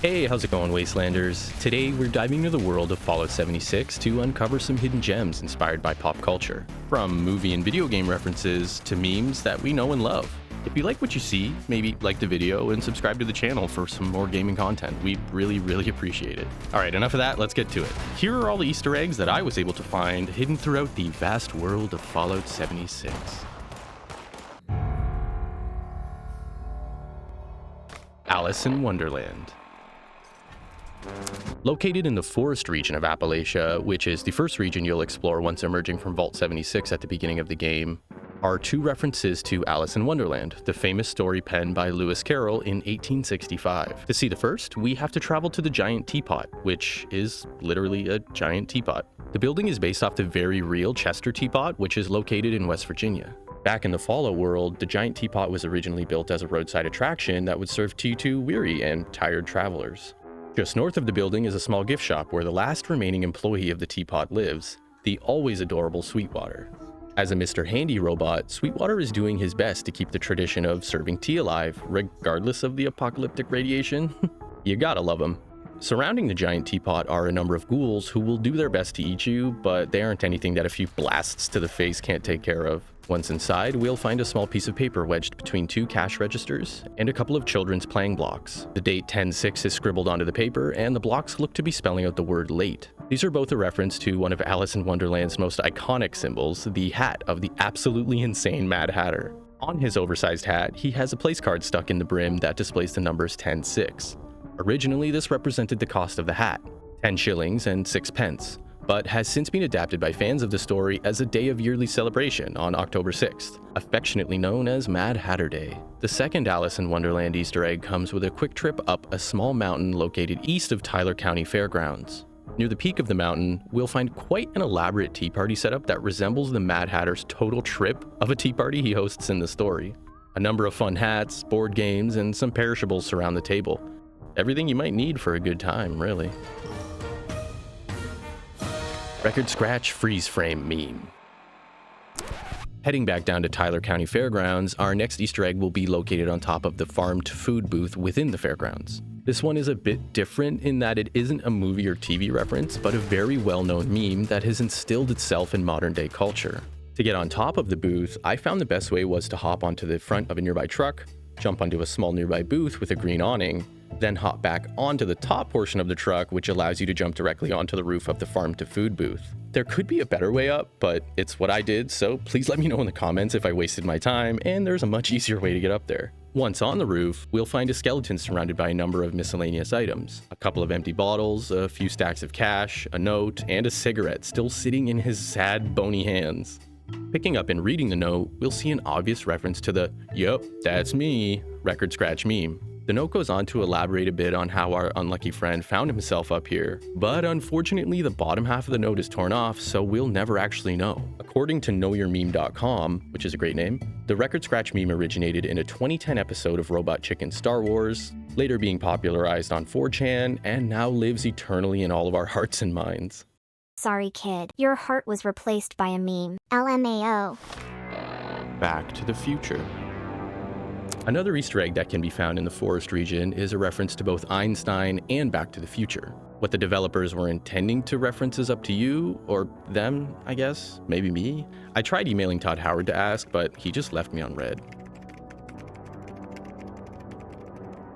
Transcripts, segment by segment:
Hey, how's it going, Wastelanders? Today, we're diving into the world of Fallout 76 to uncover some hidden gems inspired by pop culture. From movie and video game references to memes that we know and love. If you like what you see, maybe like the video and subscribe to the channel for some more gaming content. We really appreciate it. Alright, enough of that, let's get to it. Here are all the Easter eggs that I was able to find hidden throughout the vast world of Fallout 76. Alice in Wonderland. Located in the forest region of Appalachia, which is the first region you'll explore once emerging from Vault 76 at the beginning of the game, are two references to Alice in Wonderland, the famous story penned by Lewis Carroll in 1865. To see the first, we have to travel to the Giant Teapot, which is literally a giant teapot. The building is based off the very real Chester Teapot, which is located in West Virginia. Back in the Fallout world, the Giant Teapot was originally built as a roadside attraction that would serve tea to weary and tired travelers. Just north of the building is a small gift shop where the last remaining employee of the teapot lives, the always adorable Sweetwater. As a Mr. Handy robot, Sweetwater is doing his best to keep the tradition of serving tea alive, regardless of the apocalyptic radiation. You gotta love him. Surrounding the giant teapot are a number of ghouls who will do their best to eat you, but they aren't anything that a few blasts to the face can't take care of. Once inside, we'll find a small piece of paper wedged between two cash registers and a couple of children's playing blocks. The date 10/6 is scribbled onto the paper, and the blocks look to be spelling out the word late. These are both a reference to one of Alice in Wonderland's most iconic symbols, the hat of the absolutely insane Mad Hatter. On his oversized hat, he has a place card stuck in the brim that displays the numbers 10/6. Originally, this represented the cost of the hat, 10 shillings and 6 pence, but has since been adapted by fans of the story as a day of yearly celebration on October 6th, affectionately known as Mad Hatter Day. The second Alice in Wonderland Easter egg comes with a quick trip up a small mountain located east of Tyler County Fairgrounds. Near the peak of the mountain, we'll find quite an elaborate tea party setup that resembles the Mad Hatter's total trip of a tea party he hosts in the story. A number of fun hats, board games, and some perishables surround the table. Everything you might need for a good time, really. Record scratch freeze frame meme. Heading back down to Tyler County Fairgrounds, our next Easter egg will be located on top of the farm to food booth within the fairgrounds. This one is a bit different in that it isn't a movie or TV reference, but a very well-known meme that has instilled itself in modern-day culture. To get on top of the booth, I found the best way was to hop onto the front of a nearby truck, jump onto a small nearby booth with a green awning, then hop back onto the top portion of the truck, which allows you to jump directly onto the roof of the farm to food booth. There could be a better way up, but it's what I did, so please let me know in the comments if I wasted my time, and there's a much easier way to get up there. Once on the roof, we'll find a skeleton surrounded by a number of miscellaneous items. A couple of empty bottles, a few stacks of cash, a note, and a cigarette still sitting in his sad, bony hands. Picking up and reading the note, we'll see an obvious reference to the "Yup, that's me" record scratch meme. The note goes on to elaborate a bit on how our unlucky friend found himself up here, but unfortunately the bottom half of the note is torn off, so we'll never actually know. According to knowyourmeme.com, which is a great name, the record scratch meme originated in a 2010 episode of Robot Chicken Star Wars, later being popularized on 4chan, and now lives eternally in all of our hearts and minds. Sorry kid, your heart was replaced by a meme. LMAO. Back to the Future. Another Easter egg that can be found in the forest region is a reference to both Einstein and Back to the Future. What the developers were intending to reference is up to you, or them, I guess, maybe me. I tried emailing Todd Howard to ask, but he just left me on red.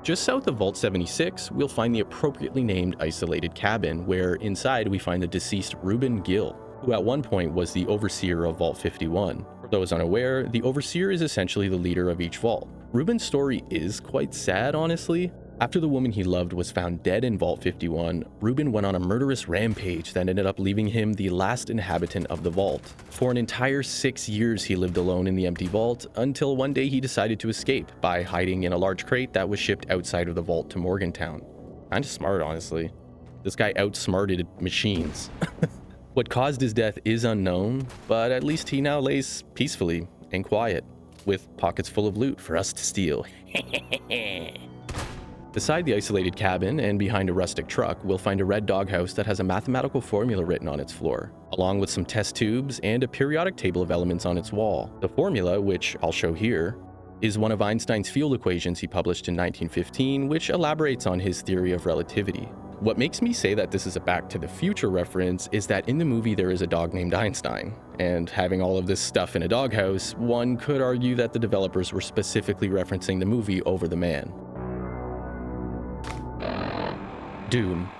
Just south of Vault 76, we'll find the appropriately named isolated cabin, where inside we find the deceased Reuben Gill, who at one point was the overseer of Vault 51. For those unaware, the overseer is essentially the leader of each vault. Reuben's story is quite sad, honestly. After the woman he loved was found dead in Vault 51, Reuben went on a murderous rampage that ended up leaving him the last inhabitant of the vault. For an entire 6 years he lived alone in the empty vault, until one day he decided to escape by hiding in a large crate that was shipped outside of the vault to Morgantown. Kinda smart, honestly. This guy outsmarted machines. What caused his death is unknown, but at least he now lays peacefully and quiet, with pockets full of loot for us to steal. Beside the isolated cabin and behind a rustic truck, we'll find a red doghouse that has a mathematical formula written on its floor, along with some test tubes and a periodic table of elements on its wall. The formula, which I'll show here, is one of Einstein's field equations he published in 1915, which elaborates on his theory of relativity. What makes me say that this is a Back to the Future reference is that in the movie there is a dog named Einstein, and having all of this stuff in a doghouse, one could argue that the developers were specifically referencing the movie over the man. Doom.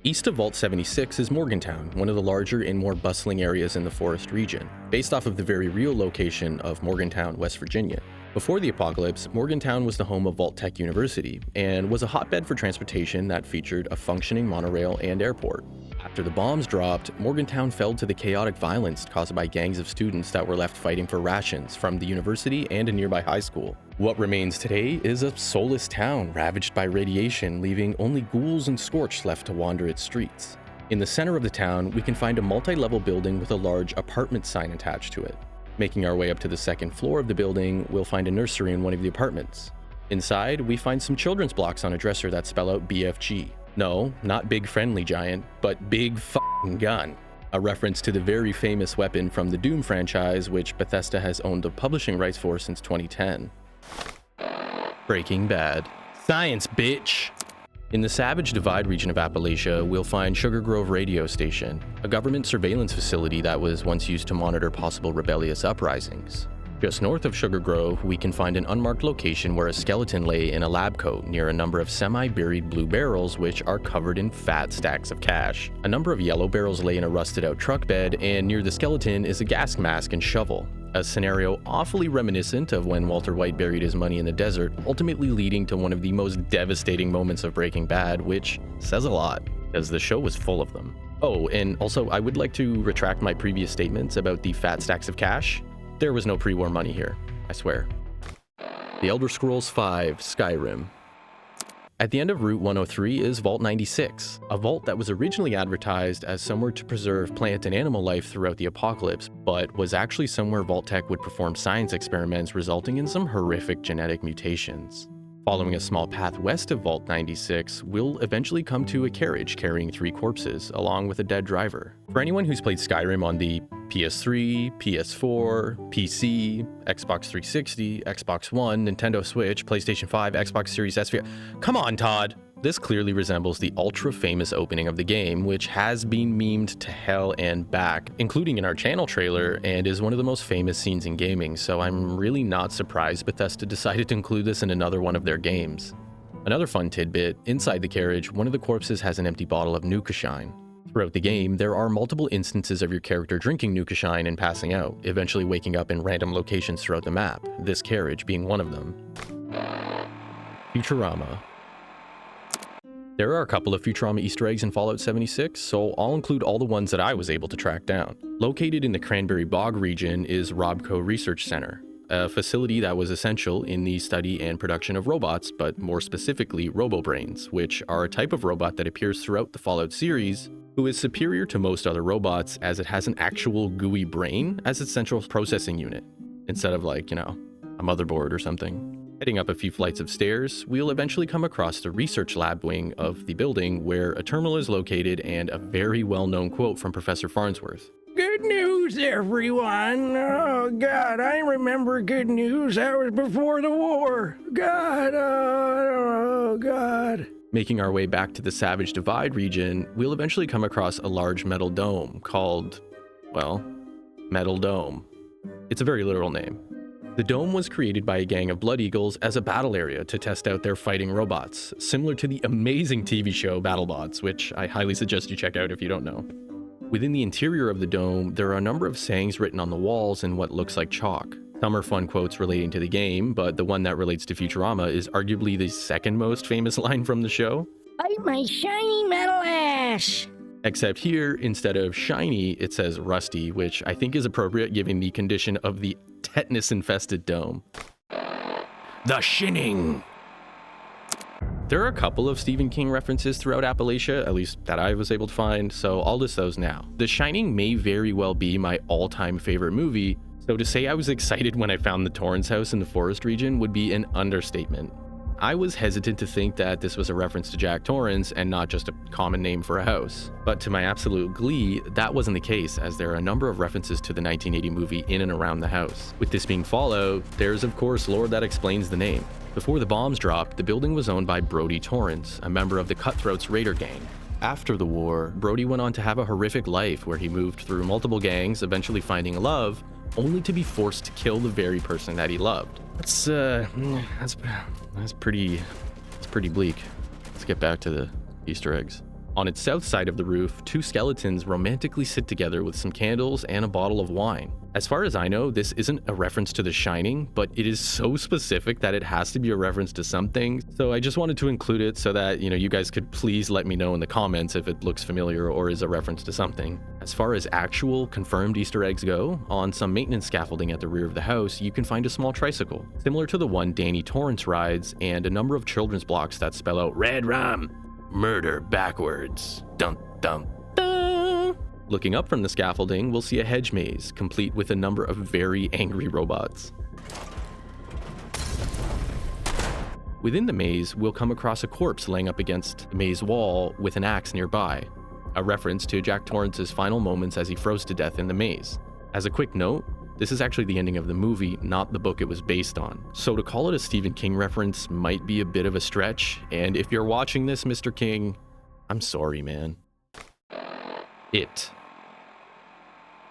East of Vault 76 is Morgantown, one of the larger and more bustling areas in the forest region, based off of the very real location of Morgantown, West Virginia. Before the apocalypse, Morgantown was the home of Vault Tech University, and was a hotbed for transportation that featured a functioning monorail and airport. After the bombs dropped, Morgantown fell to the chaotic violence caused by gangs of students that were left fighting for rations from the university and a nearby high school. What remains today is a soulless town ravaged by radiation, leaving only ghouls and scorched left to wander its streets. In the center of the town, we can find a multi-level building with a large apartment sign attached to it. Making our way up to the second floor of the building, we'll find a nursery in one of the apartments. Inside, we find some children's blocks on a dresser that spell out BFG. No, not Big Friendly Giant, but Big F***ing Gun. A reference to the very famous weapon from the Doom franchise, which Bethesda has owned the publishing rights for since 2010. Breaking Bad. Science, bitch! In the Savage Divide region of Appalachia, we'll find Sugar Grove Radio Station, a government surveillance facility that was once used to monitor possible rebellious uprisings. Just north of Sugar Grove, we can find an unmarked location where a skeleton lay in a lab coat near a number of semi-buried blue barrels which are covered in fat stacks of cash. A number of yellow barrels lay in a rusted-out truck bed, and near the skeleton is a gas mask and shovel. A scenario awfully reminiscent of when Walter White buried his money in the desert, ultimately leading to one of the most devastating moments of Breaking Bad, which says a lot, as the show was full of them. Oh, and also I would like to retract my previous statements about the fat stacks of cash. There was no pre-war money here, I swear. The Elder Scrolls V: Skyrim. At the end of Route 103 is Vault 96, a vault that was originally advertised as somewhere to preserve plant and animal life throughout the apocalypse, but was actually somewhere Vault Tech would perform science experiments resulting in some horrific genetic mutations. Following a small path west of Vault 96, we'll eventually come to a carriage carrying 3 corpses, along with a dead driver. For anyone who's played Skyrim on the PS3, PS4, PC, Xbox 360, Xbox One, Nintendo Switch, PlayStation 5, Xbox Series S, come on, Todd! This clearly resembles the ultra-famous opening of the game, which has been memed to hell and back, including in our channel trailer, and is one of the most famous scenes in gaming, so I'm really not surprised Bethesda decided to include this in another one of their games. Another fun tidbit, inside the carriage, one of the corpses has an empty bottle of Nuka-Shine. Throughout the game, there are multiple instances of your character drinking Nuka-Shine and passing out, eventually waking up in random locations throughout the map, this carriage being one of them. Futurama. There are a couple of Futurama Easter eggs in Fallout 76, so I'll include all the ones that I was able to track down. Located in the Cranberry Bog region is Robco Research Center, a facility that was essential in the study and production of robots, but more specifically RoboBrains, which are a type of robot that appears throughout the Fallout series, who is superior to most other robots as it has an actual gooey brain as its central processing unit, instead of like, a motherboard or something. Heading up a few flights of stairs, we'll eventually come across the research lab wing of the building where a terminal is located and a very well-known quote from Professor Farnsworth. Good news, everyone. Oh, God, I remember good news. That was before the war. God, oh, God. Making our way back to the Savage Divide region, we'll eventually come across a large metal dome called, well, Metal Dome. It's a very literal name. The dome was created by a gang of Blood Eagles as a battle area to test out their fighting robots, similar to the amazing TV show BattleBots, which I highly suggest you check out if you don't know. Within the interior of the dome, there are a number of sayings written on the walls in what looks like chalk. Some are fun quotes relating to the game, but the one that relates to Futurama is arguably the second most famous line from the show. Bite my shiny metal ass! Except here, instead of shiny, it says rusty, which I think is appropriate given the condition of the tetanus-infested dome. The Shinning! There are a couple of Stephen King references throughout Appalachia, at least that I was able to find, so I'll list those now. The Shining may very well be my all-time favorite movie, so to say I was excited when I found the Torrance house in the forest region would be an understatement. I was hesitant to think that this was a reference to Jack Torrance and not just a common name for a house. But to my absolute glee, that wasn't the case, as there are a number of references to the 1980 movie in and around the house. With this being Fallout, there's of course lore that explains the name. Before the bombs dropped, the building was owned by Brody Torrance, a member of the Cutthroats Raider gang. After the war, Brody went on to have a horrific life where he moved through multiple gangs, eventually finding love, only to be forced to kill the very person that he loved. That's pretty bleak. Let's get back to the Easter eggs. On its south side of the roof, two skeletons romantically sit together with some candles and a bottle of wine. As far as I know, this isn't a reference to The Shining, but it is so specific that it has to be a reference to something. So I just wanted to include it so that, you guys could please let me know in the comments if it looks familiar or is a reference to something. As far as actual confirmed Easter eggs go, on some maintenance scaffolding at the rear of the house, you can find a small tricycle, similar to the one Danny Torrance rides, and a number of children's blocks that spell out "Red Rum, murder backwards, dum dum dum." Looking up from the scaffolding, we'll see a hedge maze, complete with a number of very angry robots. Within the maze, we'll come across a corpse laying up against the maze wall with an axe nearby, a reference to Jack Torrance's final moments as he froze to death in the maze. As a quick note, this is actually the ending of the movie, not the book it was based on. So to call it a Stephen King reference might be a bit of a stretch, and if you're watching this, Mr. King, I'm sorry, man. It.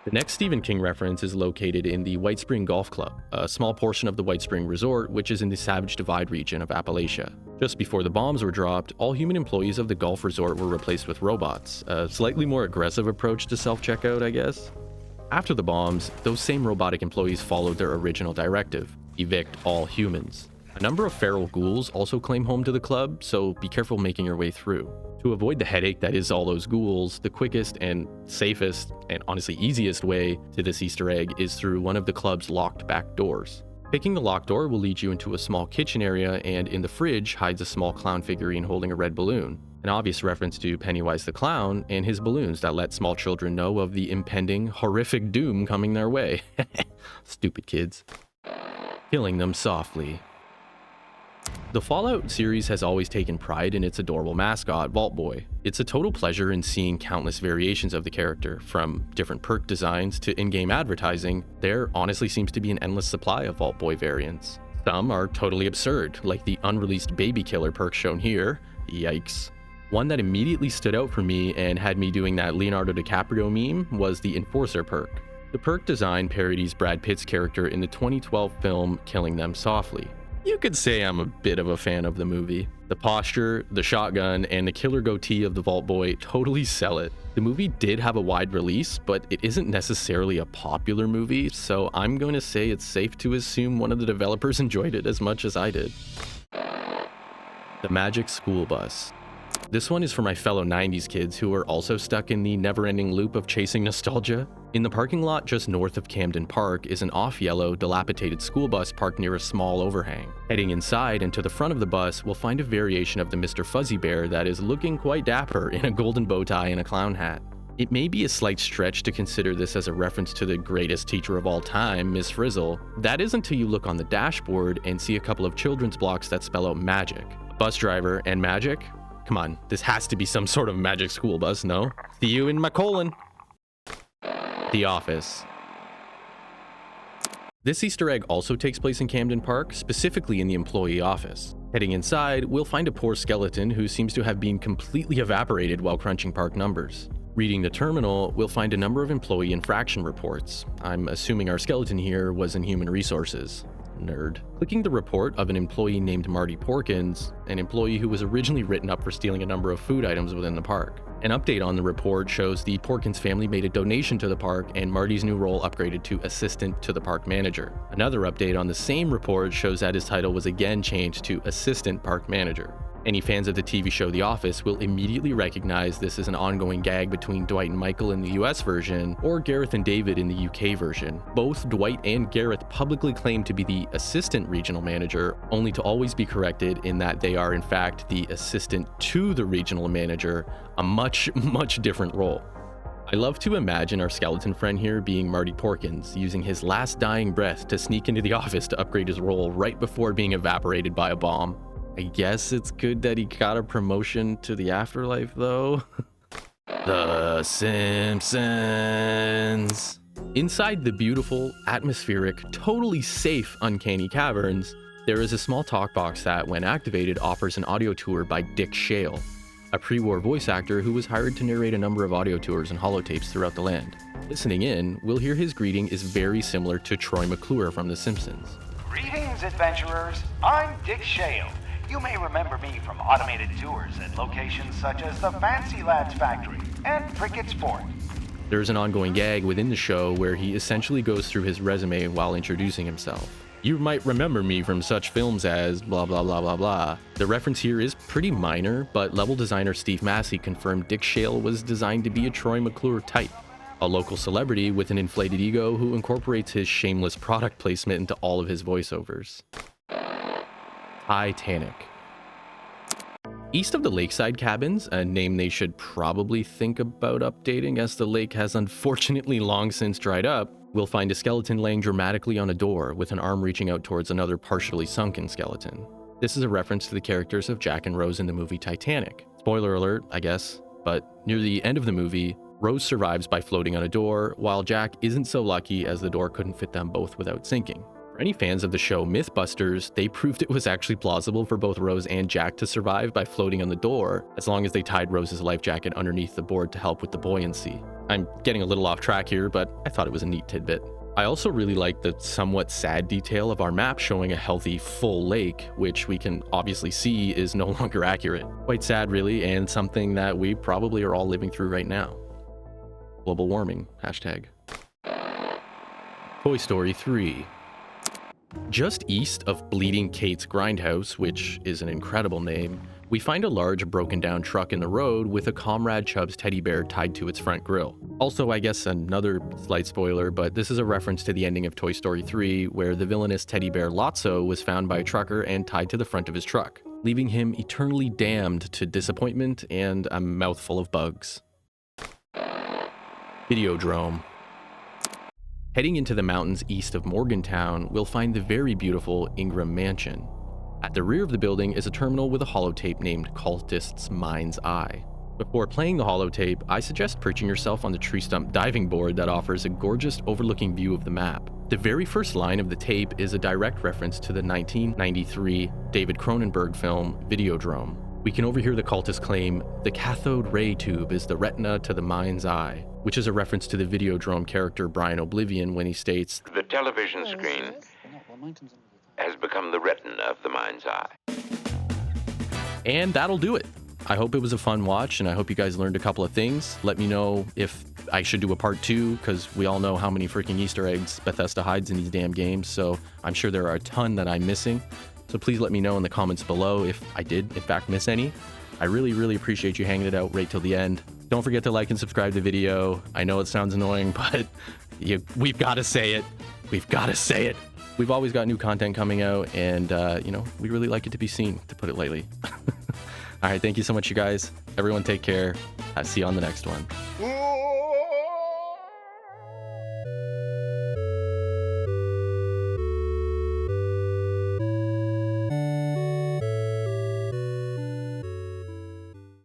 The next Stephen King reference is located in the White Spring Golf Club, a small portion of the White Spring Resort, which is in the Savage Divide region of Appalachia. Just before the bombs were dropped, all human employees of the golf resort were replaced with robots, a slightly more aggressive approach to self-checkout, I guess. After the bombs, those same robotic employees followed their original directive: evict all humans. A number of feral ghouls also claim home to the club, so be careful making your way through. To avoid the headache that is all those ghouls, the quickest and safest and honestly easiest way to this Easter egg is through one of the club's locked back doors. Picking the locked door will lead you into a small kitchen area, and in the fridge hides a small clown figurine holding a red balloon, an obvious reference to Pennywise the Clown and his balloons that let small children know of the impending horrific doom coming their way. Stupid kids. Killing them softly. The Fallout series has always taken pride in its adorable mascot, Vault Boy. It's a total pleasure in seeing countless variations of the character, from different perk designs to in-game advertising. There honestly seems to be an endless supply of Vault Boy variants. Some are totally absurd, like the unreleased baby killer perk shown here. Yikes. One that immediately stood out for me and had me doing that Leonardo DiCaprio meme was the Enforcer perk. The perk design parodies Brad Pitt's character in the 2012 film Killing Them Softly. You could say I'm a bit of a fan of the movie. The posture, the shotgun, and the killer goatee of the Vault Boy totally sell it. The movie did have a wide release, but it isn't necessarily a popular movie, so I'm going to say it's safe to assume one of the developers enjoyed it as much as I did. The Magic School Bus. This one is for my fellow 90s kids who are also stuck in the never-ending loop of chasing nostalgia. In the parking lot just north of Camden Park is an off-yellow, dilapidated school bus parked near a small overhang. Heading inside and to the front of the bus, we'll find a variation of the Mr. Fuzzy Bear that is looking quite dapper in a golden bow tie and a clown hat. It may be a slight stretch to consider this as a reference to the greatest teacher of all time, Miss Frizzle. That is until you look on the dashboard and see a couple of children's blocks that spell out magic. Bus driver and magic? Come on, this has to be some sort of magic school bus, no? See you in my colon. The Office. This Easter egg also takes place in Camden Park, specifically in the employee office. Heading inside, we'll find a poor skeleton who seems to have been completely evaporated while crunching park numbers. Reading the terminal, we'll find a number of employee infraction reports. I'm assuming our skeleton here was in human resources. Nerd. Clicking the report of an employee named Marty Porkins, an employee who was originally written up for stealing a number of food items within the park. An update on the report shows the Porkins family made a donation to the park and Marty's new role upgraded to assistant to the park manager. Another update on the same report shows that his title was again changed to assistant park manager. Any fans of the TV show The Office will immediately recognize this as an ongoing gag between Dwight and Michael in the US version, or Gareth and David in the UK version. Both Dwight and Gareth publicly claim to be the assistant regional manager, only to always be corrected in that they are in fact the assistant to the regional manager, a much different role. I love to imagine our skeleton friend here being Marty Porkins, using his last dying breath to sneak into the office to upgrade his role right before being evaporated by a bomb. I guess it's good that he got a promotion to the afterlife, though. The Simpsons. Inside the beautiful, atmospheric, totally safe Uncanny Caverns, there is a small talk box that, when activated, offers an audio tour by Dick Shale, a pre-war voice actor who was hired to narrate a number of audio tours and holotapes throughout the land. Listening in, we'll hear his greeting is very similar to Troy McClure from The Simpsons. Greetings, adventurers. I'm Dick Shale. You may remember me from automated tours at locations such as the Fancy Lads Factory and Cricket Sport. There's an ongoing gag within the show where he essentially goes through his resume while introducing himself. You might remember me from such films as blah blah blah blah blah. The reference here is pretty minor, but level designer Steve Massey confirmed Dick Shale was designed to be a Troy McClure type, a local celebrity with an inflated ego who incorporates his shameless product placement into all of his voiceovers. Titanic. East of the lakeside cabins, a name they should probably think about updating as the lake has unfortunately long since dried up, we'll find a skeleton laying dramatically on a door with an arm reaching out towards another partially sunken skeleton. This is a reference to the characters of Jack and Rose in the movie Titanic. Spoiler alert, I guess, but near the end of the movie, Rose survives by floating on a door, while Jack isn't so lucky as the door couldn't fit them both without sinking. For any fans of the show Mythbusters, they proved it was actually plausible for both Rose and Jack to survive by floating on the door, as long as they tied Rose's life jacket underneath the board to help with the buoyancy. I'm getting a little off track here, but I thought it was a neat tidbit. I also really like the somewhat sad detail of our map showing a healthy, full lake, which we can obviously see is no longer accurate. Quite sad, really, and something that we probably are all living through right now. Global warming, hashtag. Toy Story 3. Just east of Bleeding Kate's Grindhouse, which is an incredible name, we find a large broken down truck in the road with a Comrade Chubbs teddy bear tied to its front grille. Also, I guess another slight spoiler, but this is a reference to the ending of Toy Story 3, where the villainous teddy bear Lotso was found by a trucker and tied to the front of his truck, leaving him eternally damned to disappointment and a mouthful of bugs. Videodrome. Heading into the mountains east of Morgantown, we'll find the very beautiful Ingram Mansion. At the rear of the building is a terminal with a holotape named Cultist's Mind's Eye. Before playing the holotape, I suggest perching yourself on the tree stump diving board that offers a gorgeous overlooking view of the map. The very first line of the tape is a direct reference to the 1993 David Cronenberg film Videodrome. We can overhear the cultist claim, "The cathode ray tube is the retina to the mind's eye," which is a reference to the Videodrome character Bryan Oblivion when he states, "The television screen has become the retina of the mind's eye." And that'll do it. I hope it was a fun watch, and I hope you guys learned a couple of things. Let me know if I should do a part 2, because we all know how many freaking Easter eggs Bethesda hides in these damn games, so I'm sure there are a ton that I'm missing. So please let me know in the comments below if I did, in fact, miss any. I really, really appreciate you hanging it out right till the end. Don't forget to like and subscribe to the video. I know it sounds annoying, but we've got to say it. We've got to say it. We've always got new content coming out, and, we really like it to be seen, to put it lightly. All right, thank you so much, you guys. Everyone take care. I'll see you on the next one.